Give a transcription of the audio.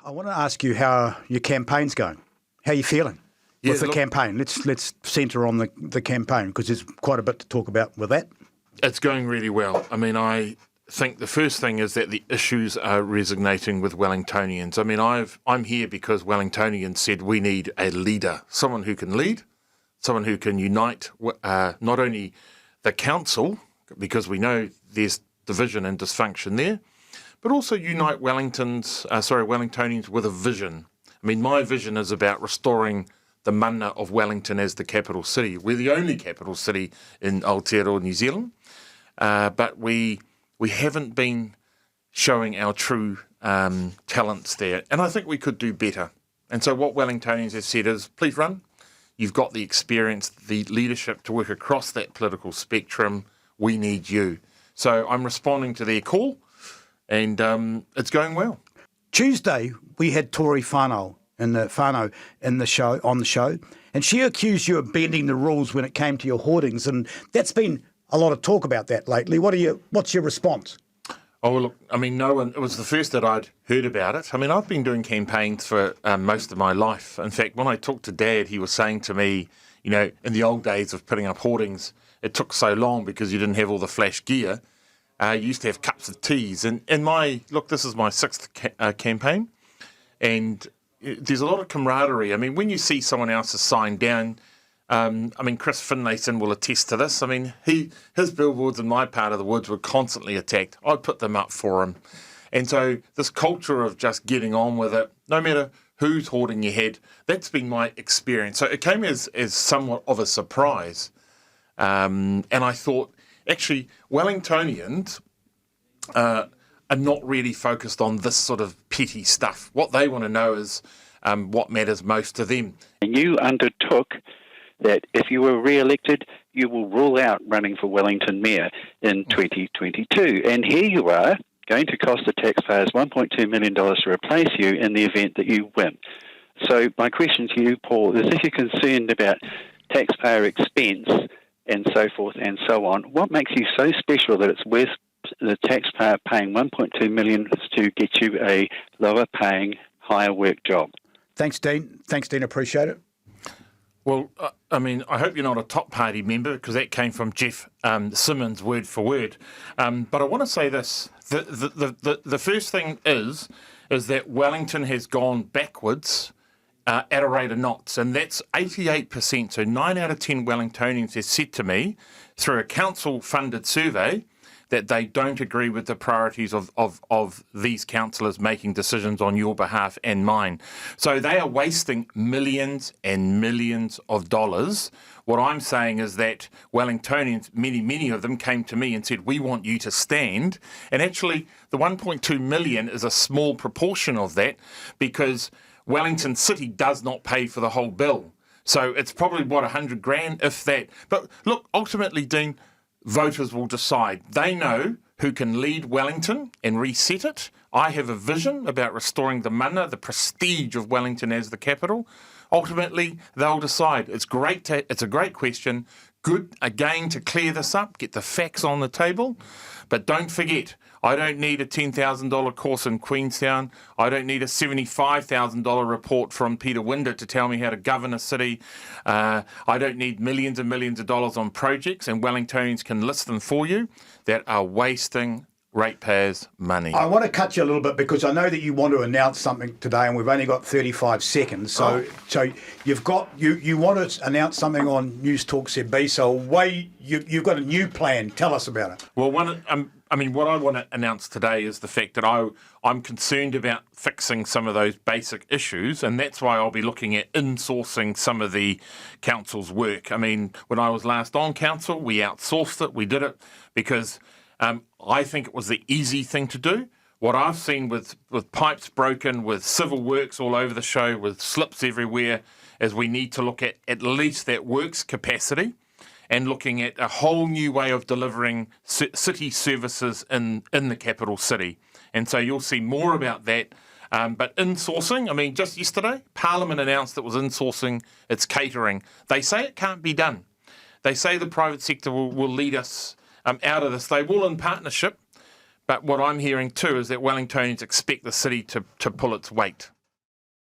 I want to ask you how your campaign's going. How are you feeling with the campaign? Let's centre on the campaign because there's quite a bit to talk about with that. It's going really well. I mean, I think the first thing is that the issues are resonating with Wellingtonians. I mean, I'm here because Wellingtonians said we need a leader, someone who can lead, someone who can unite not only the council, because we know there's division and dysfunction there, but also unite Wellingtonians with a vision. I mean, my vision is about restoring the mana of Wellington as the capital city. We're the only capital city in Aotearoa, New Zealand, but we haven't been showing our true talents there, and I think we could do better. And so what Wellingtonians have said is, please run. You've got the experience, the leadership to work across that political spectrum. We need you. So I'm responding to their call, and it's going well. Tuesday, we had Tori Whanau on the show, and she accused you of bending the rules when it came to your hoardings, and that's been a lot of talk about that lately. What's your response? Oh, well, look, I mean, it was the first that I'd heard about it. I mean, I've been doing campaigns for most of my life. In fact, when I talked to Dad, he was saying to me, you know, in the old days of putting up hoardings, it took so long because you didn't have all the flash gear. You used to have cups of teas. And this is my sixth campaign, and there's a lot of camaraderie. I mean, when you see someone else's sign down, I mean, Chris Finlayson will attest to this. I mean, his billboards in my part of the woods were constantly attacked. I'd put them up for him. And so this culture of just getting on with it, no matter who's hoarding your head, that's been my experience. So it came as somewhat of a surprise. And I thought, actually, Wellingtonians are not really focused on this sort of petty stuff. What they want to know is what matters most to them. And you undertook that if you were re-elected, you will rule out running for Wellington Mayor in 2022. And here you are, going to cost the taxpayers $1.2 million to replace you in the event that you win. So my question to you, Paul, is if you're concerned about taxpayer expense and so forth and so on, what makes you so special that it's worth the taxpayer paying $1.2 million to get you a lower-paying, higher-work job? Thanks, Dean. Appreciate it. Well, I mean, I hope you're not a top party member because that came from Jeff Simmons word for word. But I want to say this. The first thing is that Wellington has gone backwards at a rate of knots, and that's 88%. So 9 out of 10 Wellingtonians have said to me through a council-funded survey that they don't agree with the priorities of these councillors making decisions on your behalf and mine. So they are wasting millions and millions of dollars. What I'm saying is that Wellingtonians, many of them came to me and said, we want you to stand. And actually, the 1.2 million is a small proportion of that because Wellington City does not pay for the whole bill. So it's probably, $100,000, if that. But look, ultimately, Dean, voters will decide. They know who can lead Wellington and reset it. I have a vision about restoring the mana, the prestige of Wellington as the capital. Ultimately, they'll decide. It's a great question. Good, again, to clear this up, get the facts on the table. But don't forget, I don't need a $10,000 course in Queenstown. I don't need a $75,000 report from Peter Winder to tell me how to govern a city. I don't need millions and millions of dollars on projects, and Wellingtonians can list them for you, that are wasting ratepayers' money. I want to cut you a little bit because I know that you want to announce something today, and we've only got 35 seconds. So you've got you want to announce something on Newstalk ZB. So you've got a new plan. Tell us about it. Well, what I want to announce today is the fact that I'm concerned about fixing some of those basic issues, and that's why I'll be looking at insourcing some of the council's work. I mean, when I was last on council, we outsourced it. We did it because I think it was the easy thing to do. What I've seen with pipes broken, with civil works all over the show, with slips everywhere, is we need to look at least that works capacity and looking at a whole new way of delivering city services in the capital city. And so you'll see more about that. But insourcing, I mean, just yesterday, Parliament announced it was insourcing its catering. They say it can't be done. They say the private sector will lead us out of this. They will in partnership. But what I'm hearing too is that Wellingtonians expect the city to pull its weight.